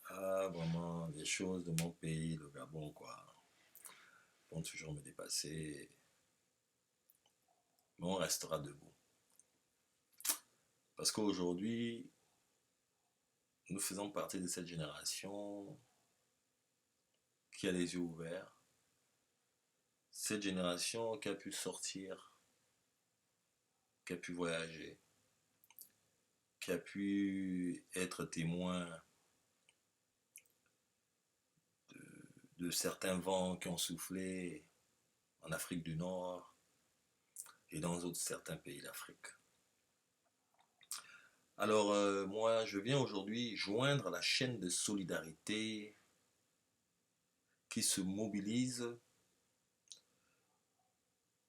Ah, vraiment, les choses de mon pays, le Gabon, quoi, vont toujours me dépasser, mais on restera debout. Parce qu'aujourd'hui, nous faisons partie de cette génération qui a les yeux ouverts, cette génération qui a pu sortir, qui a pu voyager, qui a pu être témoin de certains vents qui ont soufflé en Afrique du Nord et dans certains pays d'Afrique. Alors, moi, je viens aujourd'hui joindre la chaîne de solidarité qui se mobilise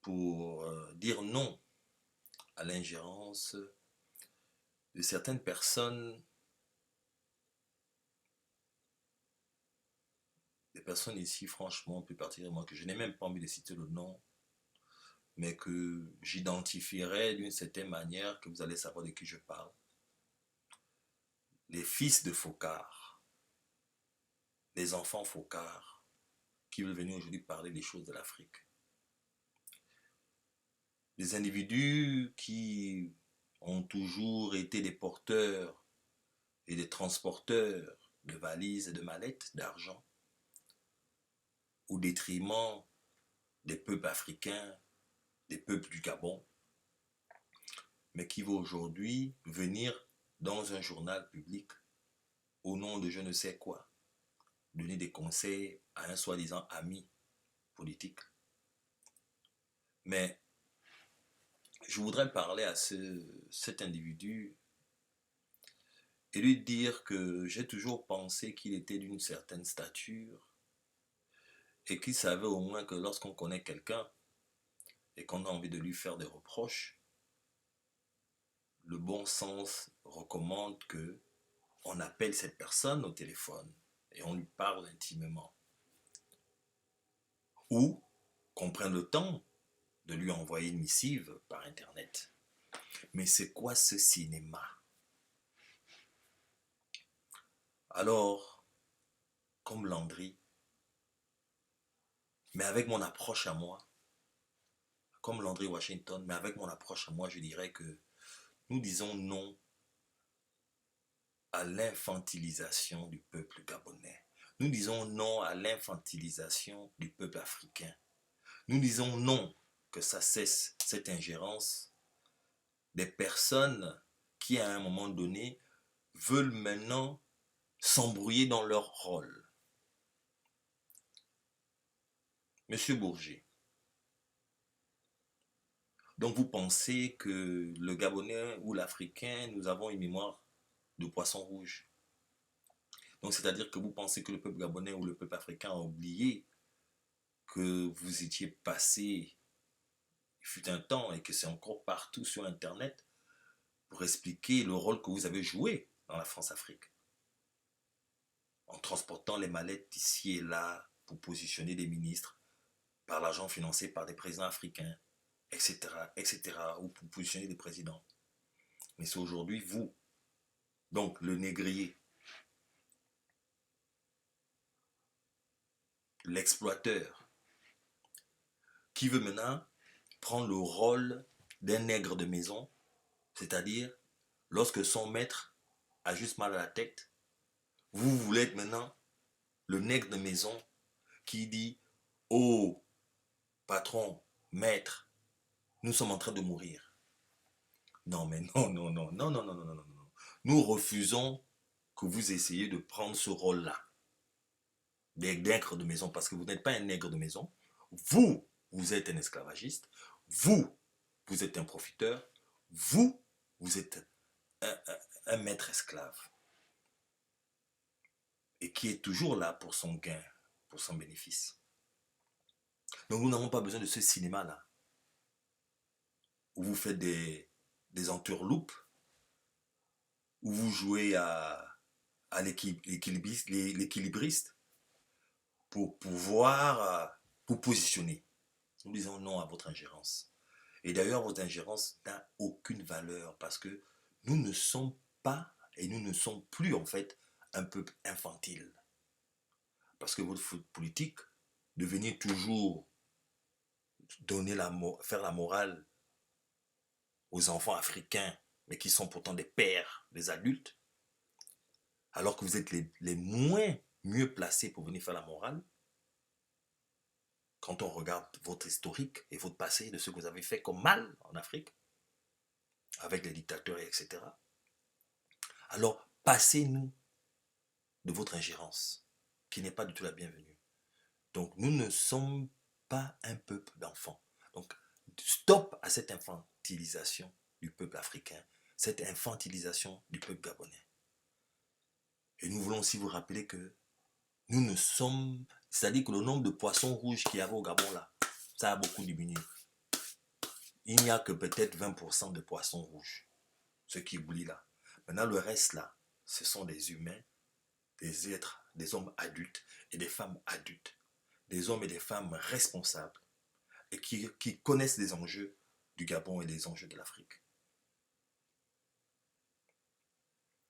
pour dire non à l'ingérence de certaines personnes, des personnes ici, franchement, plus particulièrement, que je n'ai même pas envie de citer le nom, mais que j'identifierai d'une certaine manière, que vous allez savoir de qui je parle. Les fils de Focard, les enfants Focard, qui veulent venir aujourd'hui parler des choses de l'Afrique. Des individus qui ont toujours été des porteurs et des transporteurs de valises et de mallettes d'argent au détriment des peuples africains, des peuples du Gabon, mais qui vont aujourd'hui venir dans un journal public au nom de je ne sais quoi, donner des conseils à un soi-disant ami politique. Mais je voudrais parler à cet individu et lui dire que j'ai toujours pensé qu'il était d'une certaine stature et qu'il savait au moins que lorsqu'on connaît quelqu'un et qu'on a envie de lui faire des reproches, le bon sens recommande que on appelle cette personne au téléphone et on lui parle intimement. Ou qu'on prenne le temps de lui envoyer une missive par Internet. Mais c'est quoi ce cinéma? Alors, comme Landry, mais avec mon approche à moi, comme Landry Washington, mais avec mon approche à moi, je dirais que nous disons non à l'infantilisation du peuple gabonais. Nous disons non à l'infantilisation du peuple africain. Nous disons non, que ça cesse cette ingérence des personnes qui, à un moment donné, veulent maintenant s'embrouiller dans leur rôle. Monsieur Bourget, donc vous pensez que le Gabonais ou l'Africain, nous avons une mémoire de poisson rouge. Donc c'est-à-dire que vous pensez que le peuple gabonais ou le peuple africain a oublié que vous étiez passé, il fut un temps, et que c'est encore partout sur Internet, pour expliquer le rôle que vous avez joué dans la France-Afrique, en transportant les mallettes ici et là pour positionner des ministres, par l'argent financé par des présidents africains, etc., etc., ou pour positionner des présidents. Mais c'est aujourd'hui vous, donc le négrier, l'exploiteur, qui veut maintenant prendre le rôle d'un nègre de maison, c'est-à-dire lorsque son maître a juste mal à la tête, vous voulez être maintenant le nègre de maison qui dit: oh, patron, maître, nous sommes en train de mourir. Non, mais non, non, non, non, non, non, non, non, non, non. Nous refusons que vous essayiez de prendre ce rôle-là, des nègres de maison, parce que vous n'êtes pas un nègre de maison. Vous, vous êtes un esclavagiste. Vous, vous êtes un profiteur. Vous, vous êtes un maître esclave. Et qui est toujours là pour son gain, pour son bénéfice. Donc nous n'avons pas besoin de ce cinéma-là, où vous faites des entourloupes, où vous jouez à l'équilibriste pour pouvoir, pour positionner. Nous disons non à votre ingérence. Et d'ailleurs, votre ingérence n'a aucune valeur parce que nous ne sommes pas et nous ne sommes plus en fait un peuple infantile. Parce que votre politique de venir toujours faire la morale aux enfants africains, mais qui sont pourtant des pères, des adultes, alors que vous êtes les moins mieux placés pour venir faire la morale, quand on regarde votre historique et votre passé de ce que vous avez fait comme mal en Afrique, avec les dictateurs, etc. Alors, passez-nous de votre ingérence, qui n'est pas du tout la bienvenue. Donc, nous ne sommes pas un peuple d'enfants. Donc, stop à cette infantilisation du peuple africain, cette infantilisation du peuple gabonais. Et nous voulons aussi vous rappeler que nous ne sommes... C'est-à-dire que le nombre de poissons rouges qu'il y avait au Gabon là, ça a beaucoup diminué. Il n'y a que peut-être 20% de poissons rouges, ce qui oublie là. Maintenant, le reste là, ce sont des humains, des êtres, des hommes adultes et des femmes adultes. Des hommes et des femmes responsables et qui connaissent les enjeux du Gabon et les enjeux de l'Afrique.